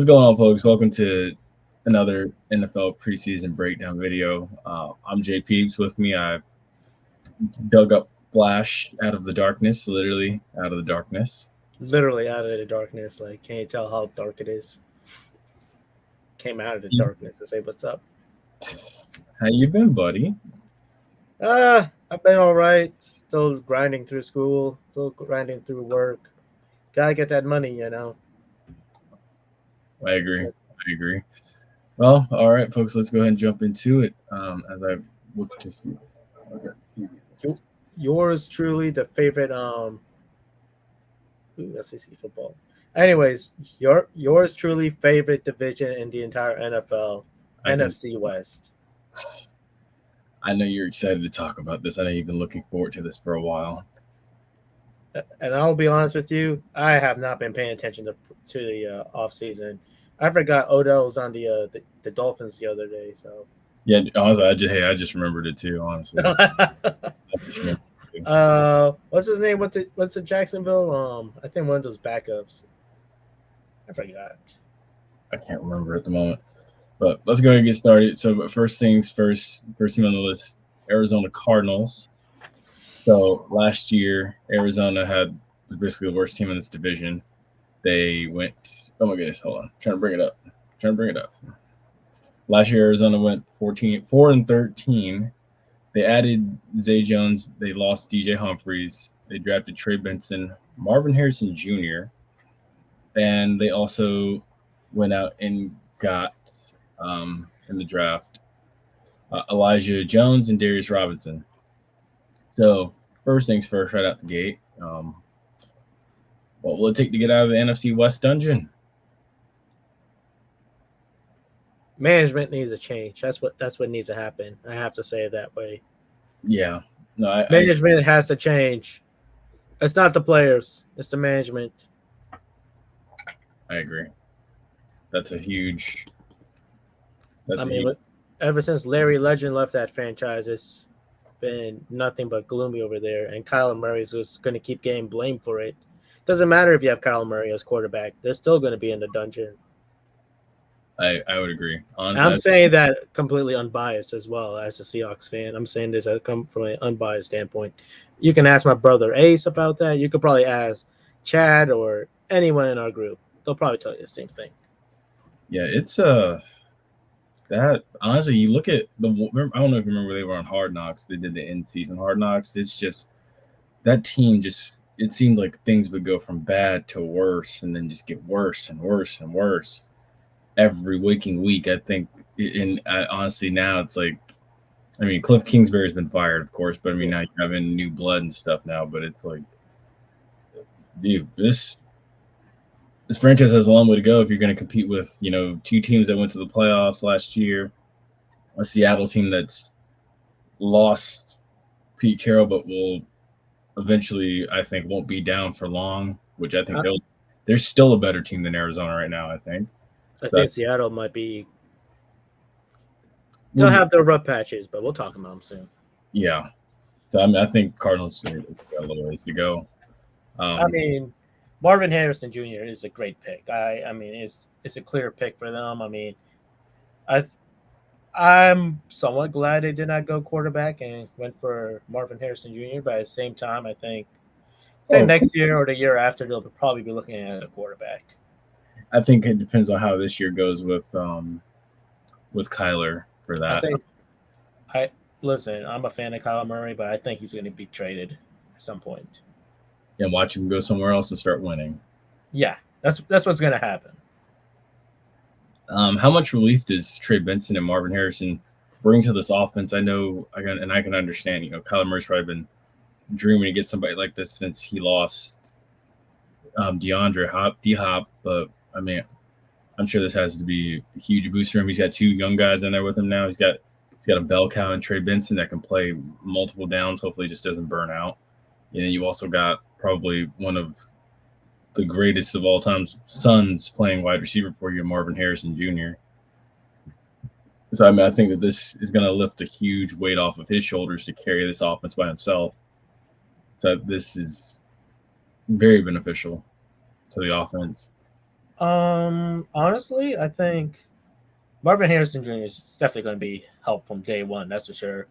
What's going on, folks? Welcome to another NFL preseason breakdown video. I'm JPeeps. With me, I've dug up Flash out of the darkness, literally out of the darkness. Literally out of the darkness. Like, can't you tell how dark it is? Came out of the darkness to say what's up. How you been, buddy? I've been all right. Still grinding through school. Still grinding through work. Gotta get that money, you know. I agree. Well, all right, folks. Let's go ahead and jump into it. As I look to see. Okay. Yours truly, the favorite SEC football. Anyways, yours truly favorite division in the entire NFL, NFC West. I know you're excited to talk about this. I know you've been looking forward to this for a while. And I'll be honest with you, I have not been paying attention to the off season. I forgot Odell was on the Dolphins the other day. So yeah, honestly, I just remembered it too. Honestly, what's his name? What's the Jacksonville? I think one of those backups. I forgot. I can't remember at the moment. But let's go ahead and get started. So, but first things first, first team on the list, Arizona Cardinals. So last year, Arizona was basically the worst team in this division. They went, oh my goodness, hold on. I'm trying to bring it up. Last year, Arizona went 4-13. They added Zay Jones. They lost DJ Humphries. They drafted Trey Benson, Marvin Harrison Jr., and they also went out and got in the draft Elijah Jones and Darius Robinson. So first things first, right out the gate, what will it take to get out of the NFC West dungeon? Management needs a change. That's what needs to happen. I have to say it that way. Yeah. No, management has to change. It's not the players. It's the management. I agree. That's a huge. Ever since Larry Legend left that franchise, it's been nothing but gloomy over there. And Kyler Murray's just going to keep getting blamed for it. Doesn't matter if you have Kyler Murray as quarterback; they're still going to be in the dungeon. I would agree. Honestly, I'm saying that completely unbiased as well as a Seahawks fan. I'm saying this come from an unbiased standpoint. You can ask my brother Ace about that. You could probably ask Chad or anyone in our group. They'll probably tell you the same thing. Yeah, it's that honestly, you look at I don't know if you remember they were on Hard Knocks. They did the in-season Hard Knocks. It's just that team it seemed like things would go from bad to worse and then just get worse and worse and worse every waking week. I think, honestly, now it's like, I mean, Cliff Kingsbury's been fired, of course, but I mean, now you're having new blood and stuff now, but it's like, dude, this franchise has a long way to go if you're going to compete with, two teams that went to the playoffs last year, a Seattle team that's lost Pete Carroll, but will eventually, I think, won't be down for long, which I think they're still a better team than Arizona right now, I think. I think Seattle might be. They'll have their rough patches, but we'll talk about them soon. Yeah. So, I mean, I think Cardinals got a little ways to go. Marvin Harrison Jr. is a great pick. I mean, it's a clear pick for them. I mean, I'm somewhat glad they did not go quarterback and went for Marvin Harrison Jr. But at the same time, I think next year or the year after they'll probably be looking at a quarterback. I think it depends on how this year goes with Kyler for that. Listen, I'm a fan of Kyler Murray, but I think he's going to be traded at some point. And watch him go somewhere else and start winning. Yeah, that's what's going to happen. How much relief does Trey Benson and Marvin Harrison bring to this offense? I know, I can understand. Kyler Murray's probably been dreaming to get somebody like this since he lost D-Hop, but I mean, I'm sure this has to be a huge boost for him. He's got two young guys in there with him now. He's got a bell cow and Trey Benson that can play multiple downs. Hopefully, he just doesn't burn out. And then you also got probably one of the greatest of all time sons playing wide receiver for you, Marvin Harrison Jr. So, I mean, I think that this is going to lift a huge weight off of his shoulders to carry this offense by himself. So this is very beneficial to the offense. Honestly, I think Marvin Harrison Jr. is definitely going to be help from day one. That's for sure.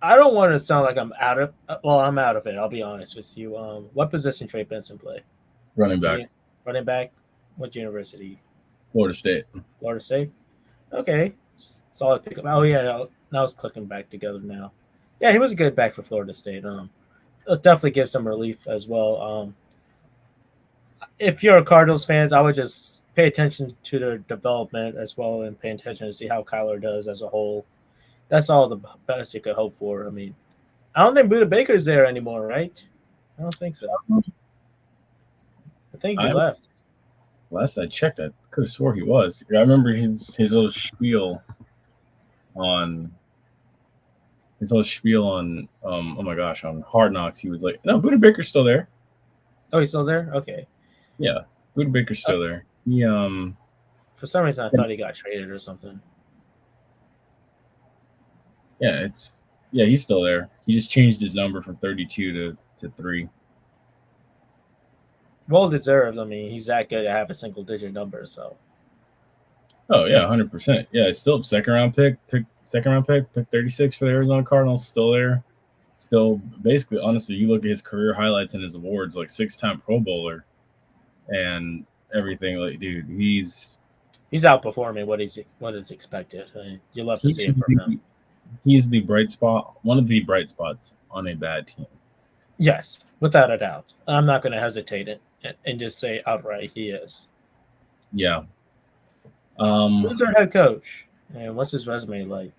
I don't want to sound like I'm out of. Well, I'm out of it. I'll be honest with you. What position Trey Benson play? Running back, He running back. What university? Florida State. Florida State. Okay, solid pickup. Oh yeah, now it's clicking back together now. Yeah, he was a good back for Florida State. It'll definitely give some relief as well. If you're a Cardinals fans, I would just pay attention to their development as well and pay attention to see how Kyler does as a whole. That's all the best you could hope for. I mean, I don't think Buda Baker's there anymore, right? I don't think so. I think he I left. Last I checked, I could have swore he was. I remember his little spiel on oh my gosh, on Hard Knocks. He was like, no, Buda Baker's still there. Oh, he's still there. Okay. Yeah, Buda Baker's still there. He For some reason, I thought he got traded or something. yeah, he's still there. He just changed his number from 32 to 3. Well deserved. I mean, he's that good to have a single digit number. So. Oh yeah, 100%. Yeah, it's still second round pick, pick 36 for the Arizona Cardinals, still there. Still, basically, honestly, you look at his career highlights and his awards, like 6-time Pro Bowler, and everything. Like, dude, he's outperforming what is expected. I mean, you love to see it from him. He's the bright spot, one of the bright spots on a bad team. Yes, without a doubt. I'm not going to hesitate it and just say outright he is. Yeah. Who's their head coach? And what's his resume like?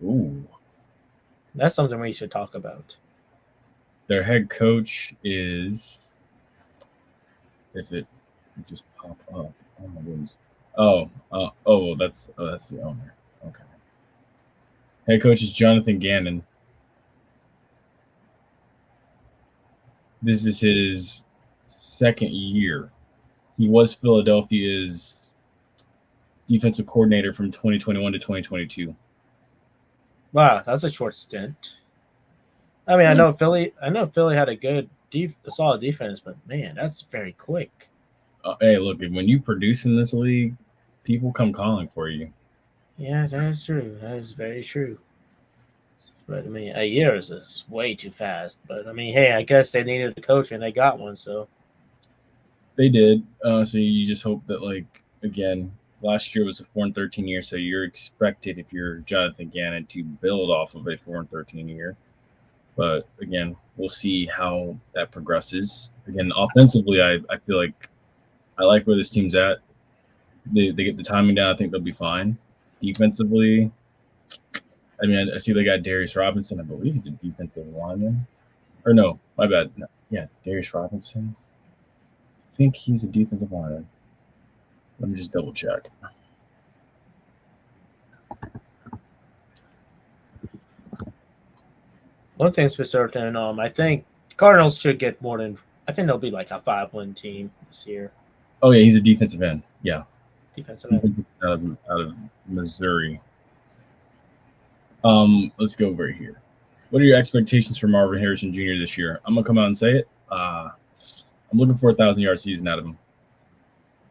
Ooh. That's something we should talk about. Their head coach is, if it just pop up. Oh my goodness. That's the owner. Okay. Head coach is Jonathan Gannon. This is his second year. He was Philadelphia's defensive coordinator from 2021 to 2022. Wow, that's a short stint. I mean, I know Philly had a solid defense, but man, that's very quick. Hey, look, when you produce in this league, people come calling for you. Yeah, that is true. That is very true. But I mean, a year is way too fast. But I mean, hey, I guess they needed a coach and they got one, so they did. So you just hope that, like, again, last year was a 4-13 year, so you're expected, if you're Jonathan Gannon, to build off of a 4-13 year. But again, we'll see how that progresses. Again, offensively, I feel like I like where this team's at. They get the timing down. I think they'll be fine. Defensively, I mean, I see they got Darius Robinson. I believe he's a defensive lineman. Or no, my bad. No, yeah, Darius Robinson. I think he's a defensive lineman. Let me just double check. One thing's for certain. I think Cardinals should get more than. I think they'll be like a 5-win team this year. Oh yeah, he's a defensive end. Yeah, defensive end out of Missouri. Let's go over here. What are your expectations for Marvin Harrison Jr. this year? I'm gonna come out and say it. I'm looking for a 1,000-yard season out of him.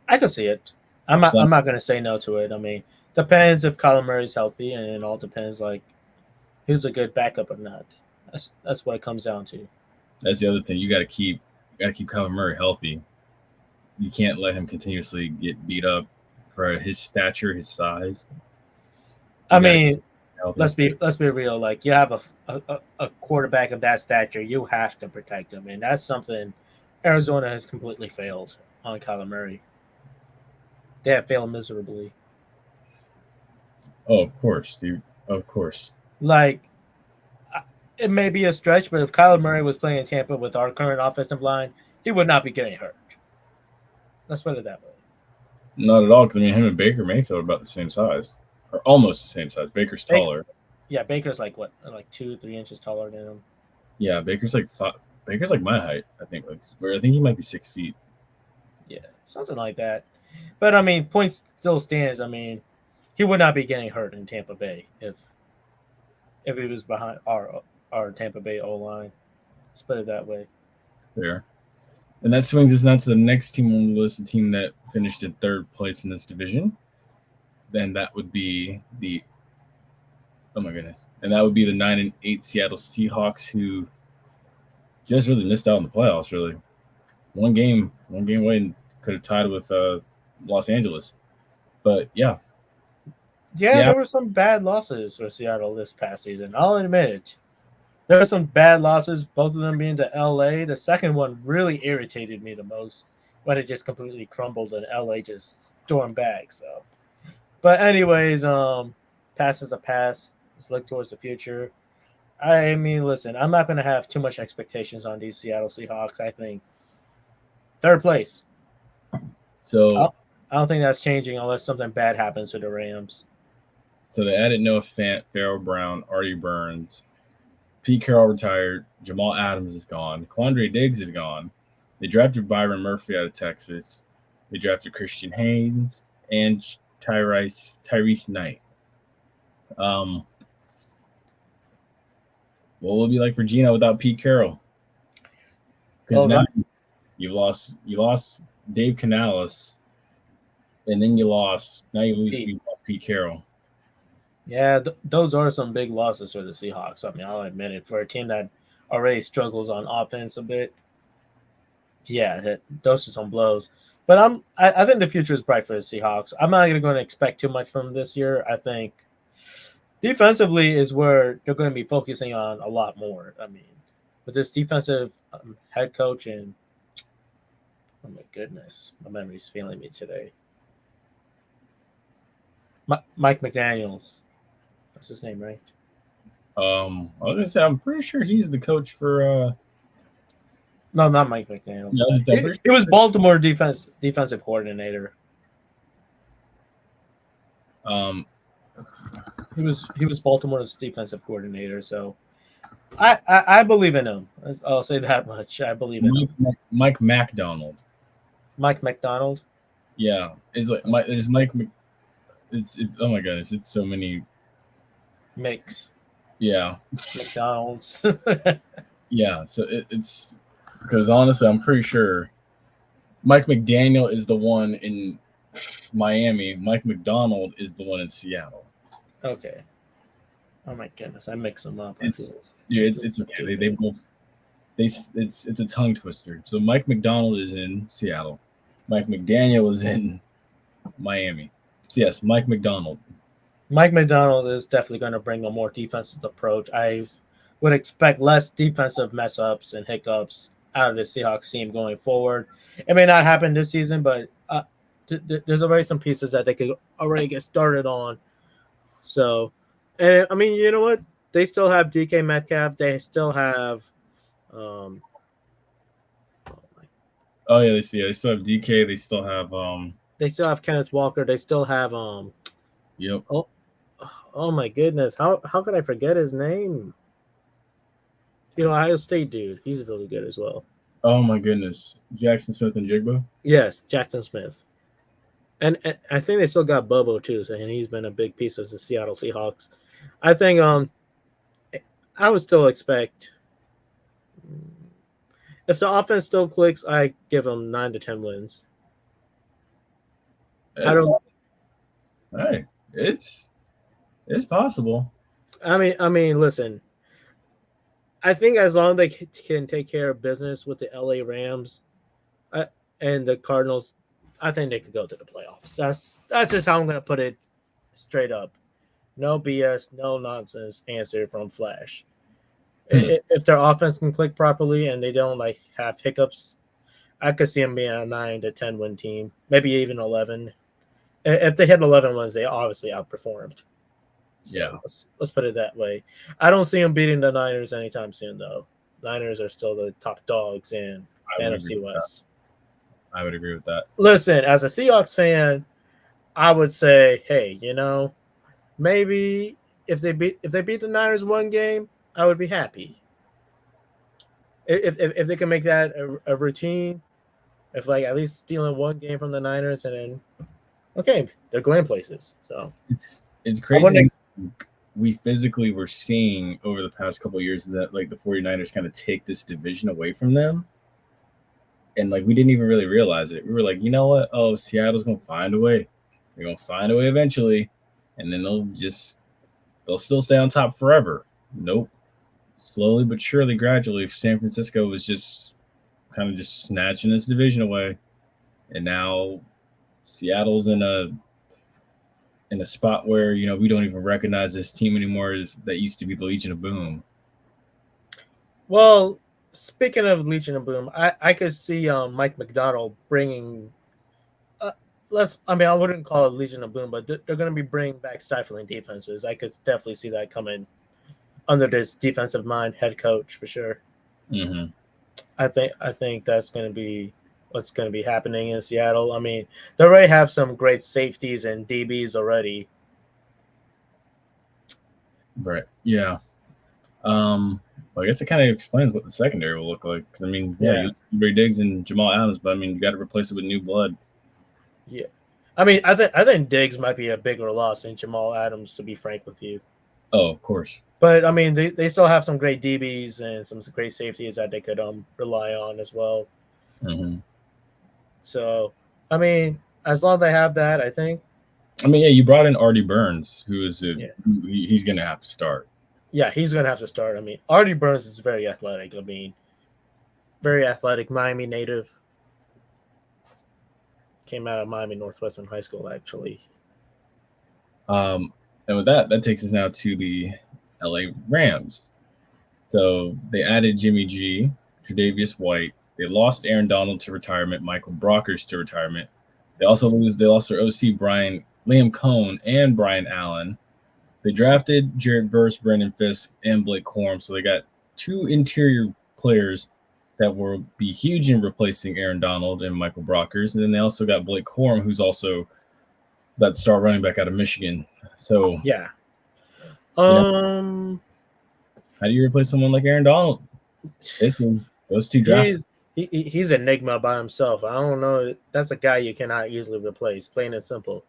I can see it. I'm not gonna say no to it. I mean, depends if Kyler Murray's healthy, and it all depends like who's a good backup or not. That's what it comes down to. That's the other thing. You got to keep Kyler Murray healthy. You can't let him continuously get beat up for his stature, his size. I mean, let's be real. Like, you have a quarterback of that stature, you have to protect him, and that's something Arizona has completely failed on Kyler Murray. They have failed miserably. Oh, of course, dude. Of course. Like, it may be a stretch, but if Kyler Murray was playing in Tampa with our current offensive line, he would not be getting hurt. Let's put it that way. Not at all, because I mean, him and Baker Mayfield are about the same size, or almost the same size. Baker's taller. Yeah, Baker's like 2-3 inches taller than him. Yeah, Baker's like my height. I think he might be 6 feet. Yeah, something like that. But I mean, point still stands. I mean, he would not be getting hurt in Tampa Bay if he was behind our Tampa Bay O line. Let's put it that way. There. And that swings us now to the next team on the list, the team that finished in third place in this division. Then that would be the oh my goodness, and that would be the 9-8 Seattle Seahawks, who just really missed out on the playoffs. Really, one game away, and could have tied with Los Angeles. But yeah, There were some bad losses for Seattle this past season. I'll admit it. There were some bad losses, both of them being to LA. The second one really irritated me the most when it just completely crumbled and LA just stormed back. So, but anyways, pass is a pass. Let's look towards the future. I mean, listen, I'm not going to have too much expectations on these Seattle Seahawks. I think third place. So I don't think that's changing unless something bad happens to the Rams. So they added Noah Fant, Pharaoh Brown, Artie Burns. Pete Carroll retired. Jamal Adams is gone. Quandre Diggs is gone. They drafted Byron Murphy out of Texas. They drafted Christian Haynes and Tyrese Knight. What will it be like for Gino without Pete Carroll? Because now you lost Dave Canales, and then you lose Pete Carroll. Yeah, those are some big losses for the Seahawks. I mean, I'll admit it. For a team that already struggles on offense a bit, yeah, those are some blows. But I think the future is bright for the Seahawks. I'm not going to expect too much from this year. I think defensively is where they're going to be focusing on a lot more. I mean, with this defensive head coach and oh my goodness, my memory's failing me today. Mike McDaniels. That's his name, right? I was gonna say I'm pretty sure he's the coach for. No, not Mike McDaniels. No, he was Baltimore defensive coordinator. He was Baltimore's defensive coordinator. So I believe in him. I'll say that much. I believe in him. Mike McDonald. Mike McDonald. Yeah, it's like there's Mike. It's oh my goodness, it's so many. Mix. Yeah. McDonald's. Yeah, so it's because honestly, I'm pretty sure Mike McDaniel is the one in Miami. Mike McDonald is the one in Seattle. Okay. Oh my goodness, I mix them up. It's okay. They both it's a tongue twister. So Mike McDonald is in Seattle. Mike McDaniel is in Miami. So yes, Mike McDonald. Mike McDonald is definitely going to bring a more defensive approach. I would expect less defensive mess ups and hiccups out of the Seahawks team going forward. It may not happen this season, but there's already some pieces that they could already get started on. So, I mean, you know what? They still have DK Metcalf. They still have. Oh yeah, they still have DK. They still have. They still have Kenneth Walker. They still have. Yep. Oh my goodness! How could I forget his name? The Ohio State dude. He's really good as well. Oh my goodness, Jackson Smith and Jigba. Yes, Jackson Smith. And I think they still got Bobo too, and he's been a big piece of the Seattle Seahawks. I think I would still expect if the offense still clicks, I give them 9 to 10 wins. I don't. Hey, it's possible. I mean, listen. I think as long as they can take care of business with the LA Rams and the Cardinals, I think they could go to the playoffs. That's just how I'm going to put it straight up. No BS, no nonsense answer from Flash. If their offense can click properly and they don't have hiccups, I could see them being a 9 to 10 win team, maybe even 11. If they hit 11 wins, they obviously outperformed. So yeah, let's put it that way. I don't see them beating the Niners anytime soon, though. Niners are still the top dogs in NFC West. I would agree with that. Listen, as a Seahawks fan, I would say, hey, maybe if they beat the Niners one game, I would be happy. If they can make that a routine, if at least stealing one game from the Niners and then okay, they're going places. So it's crazy. We physically were seeing over the past couple of years that the 49ers kind of take this division away from them. And like we didn't even really realize it. We were like, you know what? Oh, Seattle's gonna find a way. They're gonna find a way eventually, and then they'll still stay on top forever. Nope. Slowly but surely, gradually, San Francisco was just kind of just snatching this division away, and now Seattle's in a spot where we don't even recognize this team anymore that used to be the Legion of Boom. Well, speaking of Legion of Boom, I could see Mike McDonald bringing. I wouldn't call it Legion of Boom, but they're going to be bringing back stifling defenses. I could definitely see that coming under this defensive mind head coach for sure. Mm-hmm. I think that's going to be what's going to be happening in Seattle. I mean, they already have some great safeties and DBs already. Right. Yeah. Well, I guess it kind of explains what the secondary will look like. I mean, you Brady Diggs and Jamal Adams, but I mean, you got to replace it with new blood. Yeah, I mean, I think Diggs might be a bigger loss than Jamal Adams, to be frank with you. Oh, of course. But I mean, they still have some great DBs and some great safeties that they could rely on as well. Mm-hmm. So, I mean, as long as they have that, I think. I mean, yeah, you brought in Artie Burns, who is he's going to have to start. Yeah, he's going to have to start. I mean, Artie Burns is very athletic. I mean, very athletic, Miami native. Came out of Miami Northwestern High School, actually. And with that takes us now to the LA Rams. So they added Jimmy G, Tre'Davious White. They lost Aaron Donald to retirement, Michael Brockers to retirement. They lost their OC Liam Cohn and Brian Allen. They drafted Jared Verse, Brandon Fisk, and Blake Corum. So they got two interior players that will be huge in replacing Aaron Donald and Michael Brockers. And then they also got Blake Corum, who's also that star running back out of Michigan. So yeah. How do you replace someone like Aaron Donald? Those two drafts. He's an enigma by himself. I don't know. That's a guy you cannot easily replace, plain and simple.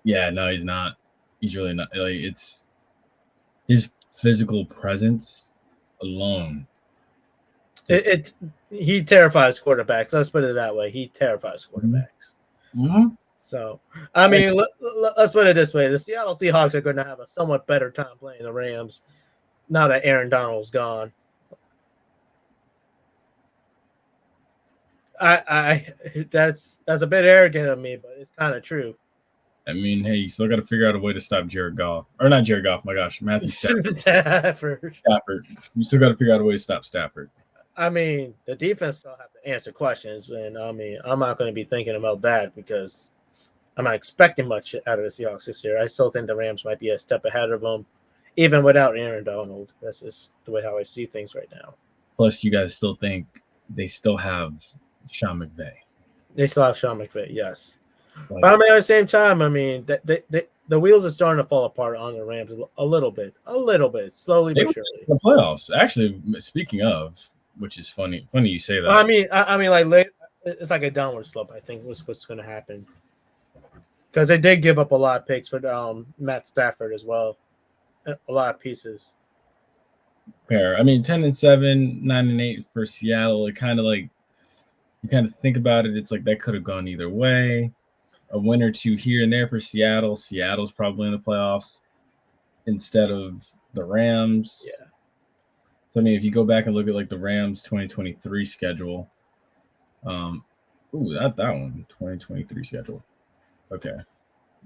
Yeah, no, he's not. He's really not. Like, it's his physical presence alone. He terrifies quarterbacks. Let's put it that way. He terrifies quarterbacks. Mm-hmm. So, I mean, let's put it this way. The Seattle Seahawks are going to have a somewhat better time playing the Rams now that Aaron Donald's gone. That's a bit arrogant of me, but it's kind of true. I mean, hey, you still got to figure out a way to stop Jared Goff. Or not Jared Goff, my gosh, Matthew Stafford. You still got to figure out a way to stop Stafford. I mean, the defense still have to answer questions, and I mean, I'm not going to be thinking about that because I'm not expecting much out of the Seahawks this year. I still think the Rams might be a step ahead of them, even without Aaron Donald. That's just the way how I see things right now. Plus, you guys still think they still have Sean McVay. They still have Sean McVay, yes. But I mean, at the same time, I mean, the wheels are starting to fall apart on the Rams a little bit, slowly but surely. The playoffs, actually. Speaking of, which is funny you say that. Well, I mean, like it's like a downward slope. I think what's going to happen because they did give up a lot of picks for Matt Stafford as well, a lot of pieces. Fair. I mean, 10-7, 9-8 for Seattle. It kind of like you kind of think about it. It's like that could have gone either way. A win or two here and there for Seattle. Seattle's probably in the playoffs instead of the Rams. Yeah. So, I mean, if you go back and look at like the Rams 2023 schedule, not that one, 2023 schedule. Okay.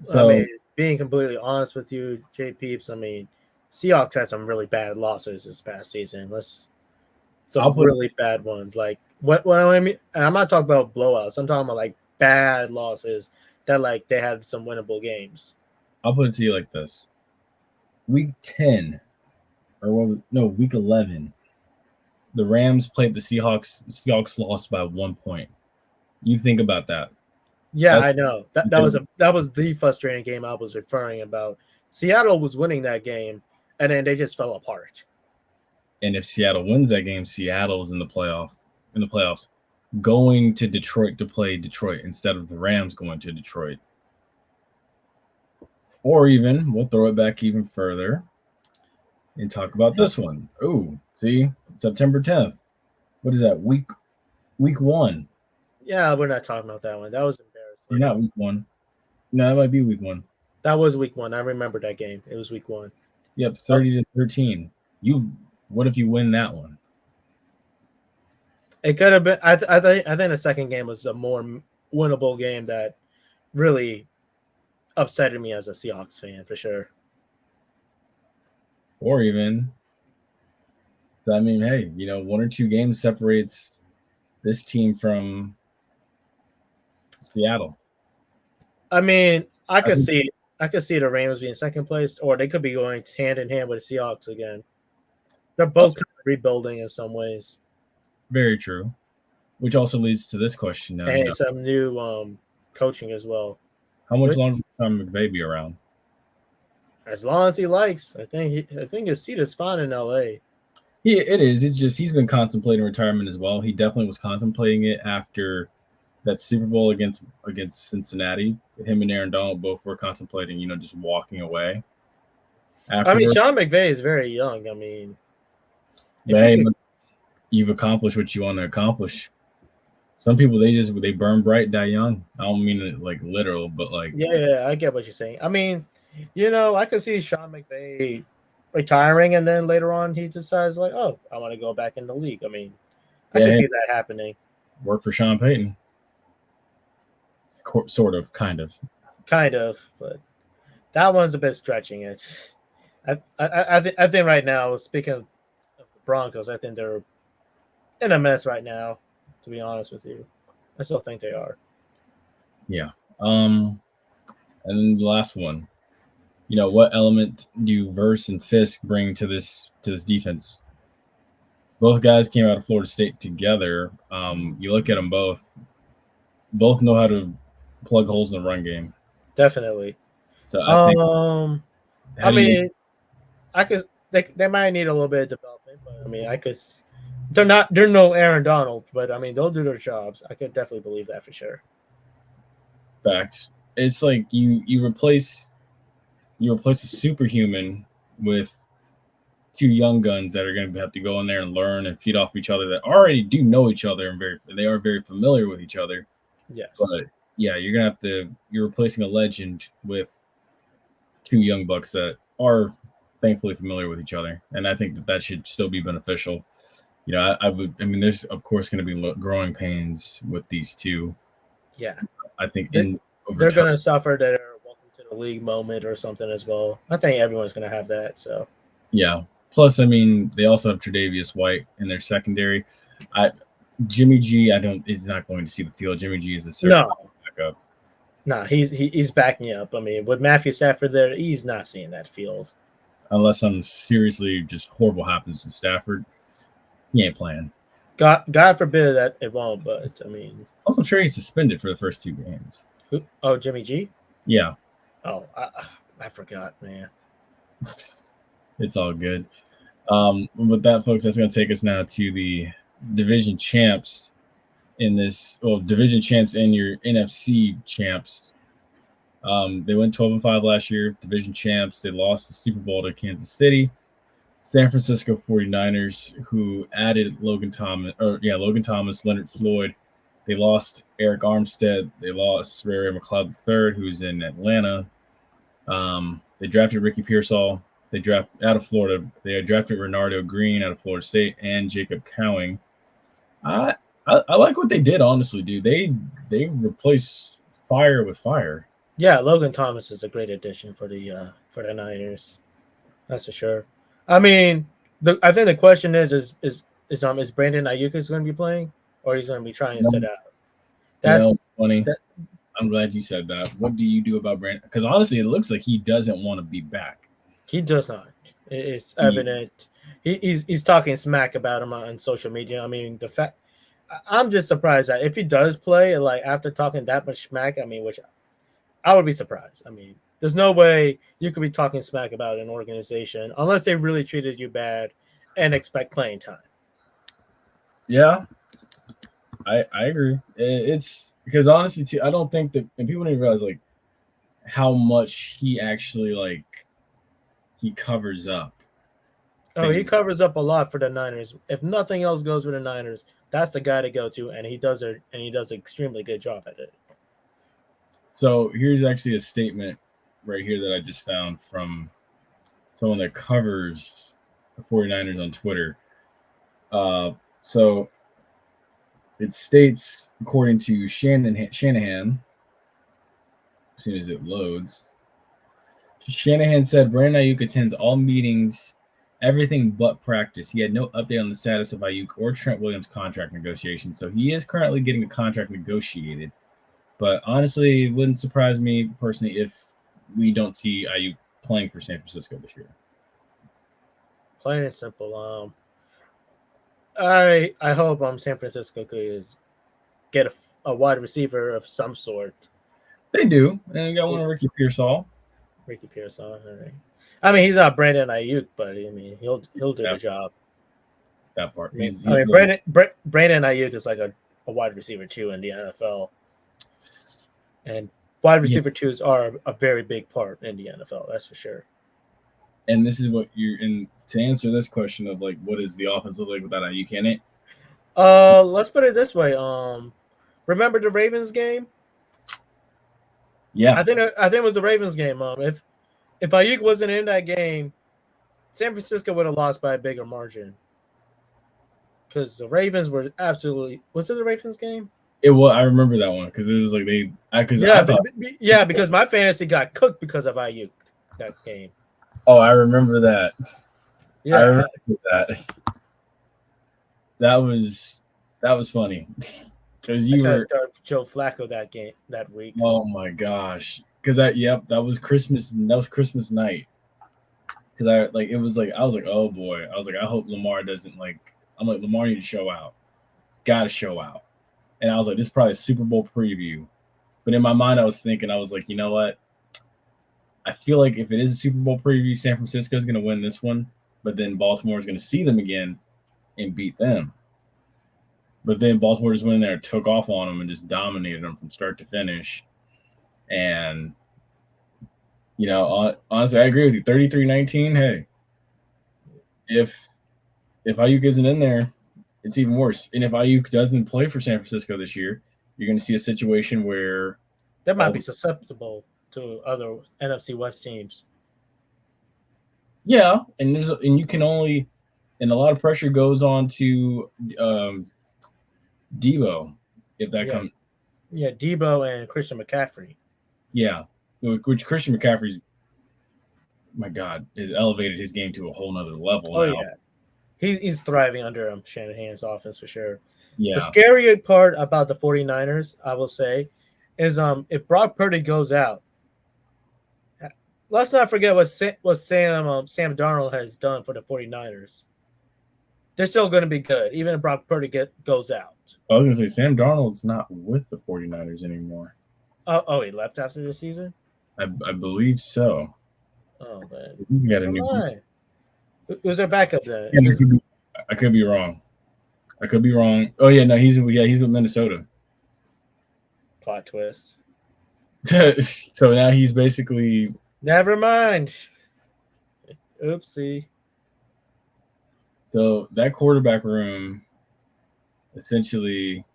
So, I mean, being completely honest with you, JPeeps, I mean, Seahawks had some really bad losses this past season. Really bad ones. Like what I mean, and I'm not talking about blowouts. I'm talking about like bad losses that like they had some winnable games. I'll put it to you like this: Week 10, Week 11, the Rams played the Seahawks. The Seahawks lost by 1 point. You think about that. Yeah, I know. That was the frustrating game I was referring about. Seattle was winning that game, and then they just fell apart. And if Seattle wins that game, Seattle's in the playoffs, going to Detroit to play Detroit instead of the Rams going to Detroit. Or even, we'll throw it back even further and talk about this one. Oh, see, September 10th. What is that? Week 1. Yeah, we're not talking about that one. That was Or embarrassing. not week 1. No, that might be week 1. That was week 1. I remember that game. It was week 1. Yep, Oh, 30-13. What if you win that one? it could have been. I think the second game was a more winnable game that really upsetted me as a Seahawks fan for sure. Or even, so I mean, hey, 1 or 2 games separates this team from Seattle. I mean, I think I could see the Rams being second place, or they could be going hand in hand with the Seahawks again. They're both kind of rebuilding in some ways, very true. Which also leads to this question now. and some new coaching as well. How much longer will Sean McVay be around? As long as he likes, I think his seat is fine in LA. It is. It's just he's been contemplating retirement as well. He definitely was contemplating it after that Super Bowl against Cincinnati. Him and Aaron Donald both were contemplating, just walking away. I mean, Sean McVay is very young. I mean, you've accomplished what you want to accomplish. Some people they burn bright, die young. I don't mean it like literal, but like yeah, I get what you're saying. I mean, I could see Sean McVay retiring, and then later on he decides like, oh, I want to go back in the league. I mean, I can see that happening. Work for Sean Payton. Sort of, kind of, but that one's a bit stretching it. I think right now, speaking of the Broncos, I think they're in a mess right now. To be honest with you, I still think they are. Yeah. And then the last one, what element do Verse and Fisk bring to this defense? Both guys came out of Florida State together. You look at them both know how to plug holes in the run game. Definitely. So I mean, I could. They might need a little bit of development, but I mean, I could. They're no Aaron Donald, but I mean, they'll do their jobs. I could definitely believe that for sure. Facts. It's like you replace a superhuman with 2 young guns that are going to have to go in there and learn and feed off each other that already do know each other and they are very familiar with each other. Yes. But yeah, you're replacing a legend with 2 young bucks that are thankfully familiar with each other, and I think that should still be beneficial. I mean, there's of course going to be growing pains with these 2. Yeah, I think they're going to suffer their welcome to the league moment or something as well. I think everyone's going to have that. So yeah. Plus, I mean, they also have Tre'Davious White in their secondary. Jimmy G, is not going to see the field. Jimmy G is a certified backup. No, he's backing up. I mean, with Matthew Stafford there, he's not seeing that field. Unless something seriously just horrible happens to Stafford, he ain't playing. God forbid that it won't, but I mean, also sure he's suspended for the first 2 games. Who? Oh, Jimmy G? Yeah. Oh, I forgot, man. It's all good. With that, folks, that's going to take us now to the division champs division champs and your NFC champs. They went 12-5 last year, division champs. They lost the Super Bowl to Kansas City. San Francisco 49ers, who added Logan Thomas, Leonard Floyd. They lost Eric Armstead. They lost Ray McLeod III, who's in Atlanta. They drafted Ricky Pearsall. They drafted out of Florida. They drafted Renardo Green out of Florida State and Jacob Cowing. I like what they did, honestly, dude. They replaced fire with fire. Yeah, Logan Thomas is a great addition for the Niners. That's for sure. I mean, I think the question is Brandon Ayuk is going to be playing, or he's going to be trying to sit out? That's funny. I'm glad you said that. What do you do about Brandon? Because honestly, it looks like he doesn't want to be back. He does not. It's evident. He's talking smack about him on social media. I mean, I'm just surprised that if he does play, like after talking that much smack, I mean, which I would be surprised. I mean, there's no way you could be talking smack about an organization unless they really treated you bad and expect playing time. Yeah, I agree. It's because honestly, too, I don't think that, and people didn't realize like how much he actually he covers up. Oh, he covers up a lot for the Niners. If nothing else goes for the Niners, that's the guy to go to, and he does it, and he does an extremely good job at it. So here's actually a statement right here that I just found from someone that covers the 49ers on Twitter. So it states, according to Shanahan, as soon as it loads, Shanahan said Brandon Ayuk attends all meetings, everything but practice. He had no update on the status of Ayuk or Trent Williams' contract negotiations, so he is currently getting a contract negotiated. But honestly, it wouldn't surprise me personally if we don't see Ayuk playing for San Francisco this year. Plain and simple. I hope San Francisco could get a wide receiver of some sort. They do, and you got one of Ricky Pearsall. Ricky Pearsall, all right. I mean, he's not Brandon Ayuk, but I mean, he'll do the job. That part. Brandon Ayuk is like a wide receiver too in the NFL, and wide receiver twos are a very big part in the NFL. That's for sure. And this is what you're in to answer this question of like, what is the offense look like without Ayuk in it? Let's put it this way. Remember the Ravens game? Yeah, I think it was the Ravens game. If Ayuk wasn't in that game, San Francisco would have lost by a bigger margin. Because the Ravens were absolutely. Was it the Ravens game? It was. I remember that one because it was like because my fantasy got cooked because of Ayuk that game. Oh, I remember that. Yeah, I remember that. That was funny because you were start Joe Flacco that week. Oh my gosh! Because that was Christmas. That was Christmas night. Because I was like, oh boy. I was like, I hope Lamar doesn't like. I'm like, Lamar need to show out. Got to show out. And I was like, this is probably a Super Bowl preview. But in my mind, I was thinking, I was like, you know what? I feel like if it is a Super Bowl preview, San Francisco is going to win this one. But then Baltimore is going to see them again and beat them. But then Baltimore just went in there and took off on them and just dominated them from start to finish. And, honestly, I agree with you. 33-19, hey. If Ayuk isn't in there, it's even worse. And if Ayuk doesn't play for San Francisco this year, you're going to see a situation where that might be susceptible to other NFC West teams. Yeah, and you can only, and a lot of pressure goes on to Debo if that comes. Yeah, Debo and Christian McCaffrey. Yeah, which Christian McCaffrey's, my God, has elevated his game to a whole nother level. Oh now. Yeah. He's thriving under Shanahan's offense for sure. Yeah. The scary part about the 49ers, I will say, is if Brock Purdy goes out, let's not forget what Sam Darnold has done for the 49ers. They're still going to be good, even if Brock Purdy goes out. I was going to say, Sam Darnold's not with the 49ers anymore. Oh, he left after the season? I believe so. Oh, man. We got a new line. Who's our backup then? I could be wrong. Oh yeah, no, he's with Minnesota. Plot twist. So now he's basically. Never mind. Oopsie. So that quarterback room, essentially.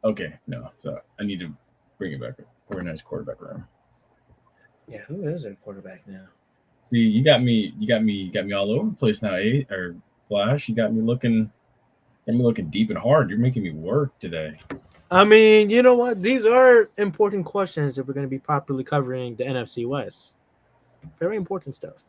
Okay, no. So I need to bring it back up. 49ers quarterback room. Yeah, who is their quarterback now? See, you got me all over the place now, or Flash. You got me looking deep and hard. You're making me work today. I mean, you know what? These are important questions if we're going to be properly covering the NFC West. Very important stuff.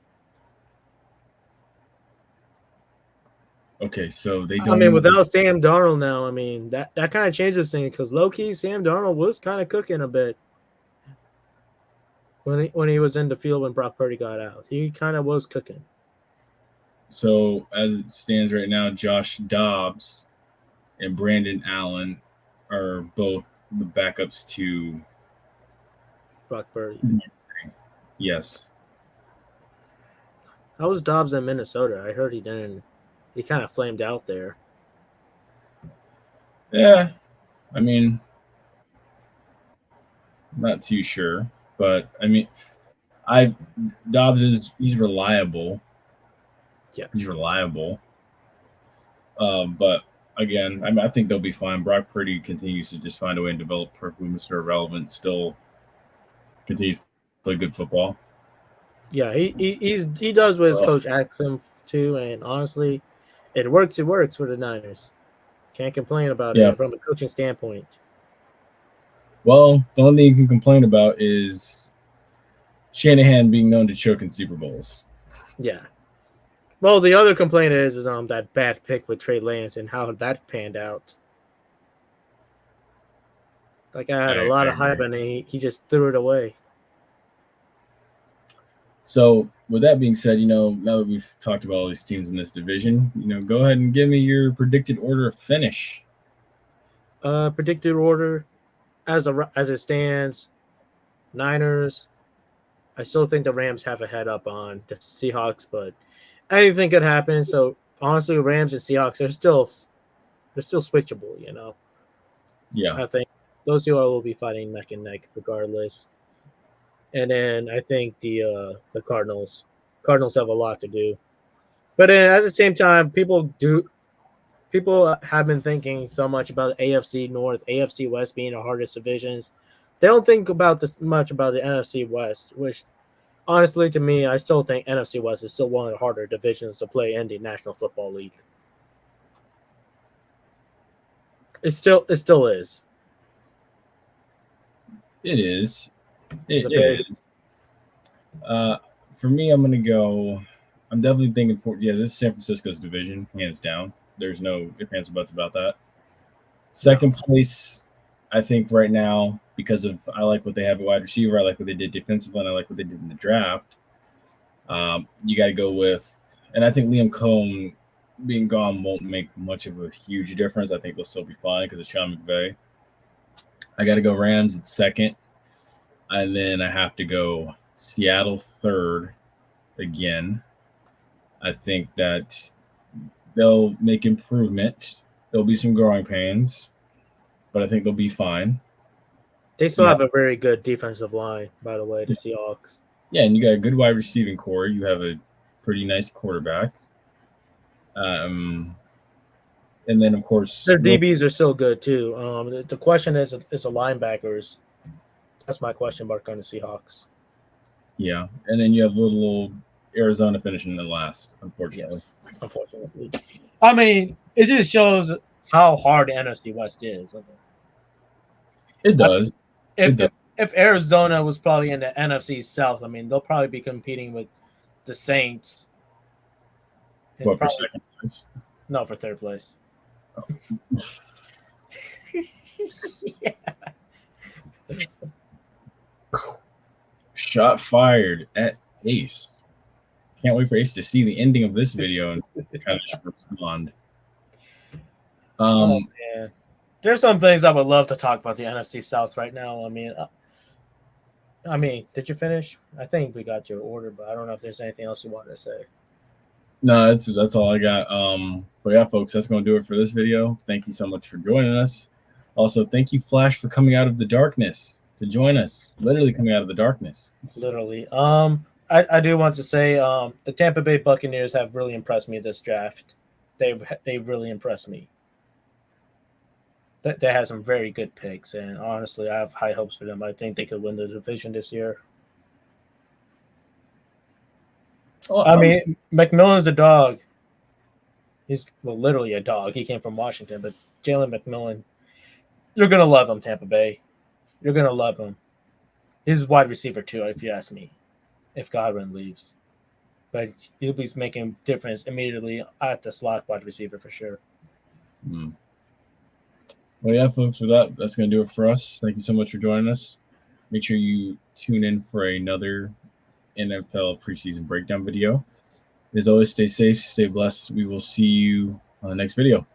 Okay, so they don't. I mean, without Sam Darnold now, I mean that kind of changes things because low key Sam Darnold was kind of cooking a bit. When he was in the field when Brock Purdy got out, he kind of was cooking. So as it stands right now, Josh Dobbs and Brandon Allen are both the backups to Brock Purdy. Yes. How was Dobbs in Minnesota? I heard he didn't. He kind of flamed out there. Yeah, I mean, not too sure. But I mean, he's reliable. Yeah, he's reliable. But again, I think they'll be fine. Brock Purdy continues to just find a way and develop perfectly Mr. Irrelevant. Still continues to play good football. yeah, he does what his coach asks him to, and honestly, it works. It works for the Niners. Can't complain about it from a coaching standpoint. Well, the only thing you can complain about is Shanahan being known to choke in Super Bowls. Yeah. Well, the other complaint is that bad pick with Trey Lance and how that panned out. Like I had a lot of hype, and he just threw it away. So, with that being said, now that we've talked about all these teams in this division, go ahead and give me your predicted order of finish. Predicted order, as it stands, Niners. I still think the Rams have a head up on the Seahawks, but anything could happen. So honestly, Rams and Seahawks are still switchable. Yeah, I think those two will be fighting neck and neck regardless. And then I think the Cardinals have a lot to do. But then at the same time, people have been thinking so much about AFC North, AFC West being the hardest divisions. They don't think about this much about the NFC West, which honestly to me, I still think NFC West is still one of the harder divisions to play in the National Football League. It still is. It is. It is. For me, I'm gonna go. I'm definitely thinking this is San Francisco's division, hands down. There's no ifs, ands, or buts about that. Second place, I think right now, because I like what they have at wide receiver, I like what they did defensively, and I like what they did in the draft. You got to go with, and I think Liam Cohn being gone won't make much of a huge difference. I think they'll still be fine because of Sean McVay. I got to go Rams at second, and then I have to go Seattle third again. I think that they'll make improvement. There'll be some growing pains, but I think they'll be fine. They still have a very good defensive line, by the way, the Seahawks. Yeah, and you got a good wide receiving core. You have a pretty nice quarterback. And then, of course, their DBs are still good, too. The question is the linebackers. That's my question mark on the Seahawks. Yeah, and then you have little Arizona finishing in last, unfortunately. Yes, unfortunately. I mean, it just shows how hard the NFC West is. It does. If Arizona was probably in the NFC South, I mean, they'll probably be competing with the Saints. What, for second place? No, for third place. Oh. Yeah. Shot fired at Ace. Can't wait for Ace to see the ending of this video and kind of just respond. Oh man, there's some things I would love to talk about the NFC South right now. I mean, did you finish? I think we got your order, but I don't know if there's anything else you wanted to say. No, that's all I got. But yeah, folks, that's going to do it for this video. Thank you so much for joining us. Also, thank you, Flash, for coming out of the darkness to join us. Literally coming out of the darkness. Literally. I do want to say the Tampa Bay Buccaneers have really impressed me this draft. They've really impressed me. They had some very good picks, and honestly, I have high hopes for them. I think they could win the division this year. Well, I mean, McMillan's a dog. He's literally a dog. He came from Washington, but Jalen McMillan, you're going to love him, Tampa Bay. You're going to love him. He's wide receiver, too, if you ask me, if Godwin leaves. But he'll be making a difference immediately at the slot wide receiver for sure. Well, yeah, folks, with that, that's going to do it for us. Thank you so much for joining us. Make sure you tune in for another NFL preseason breakdown video. As always, stay safe, stay blessed. We will see you on the next video.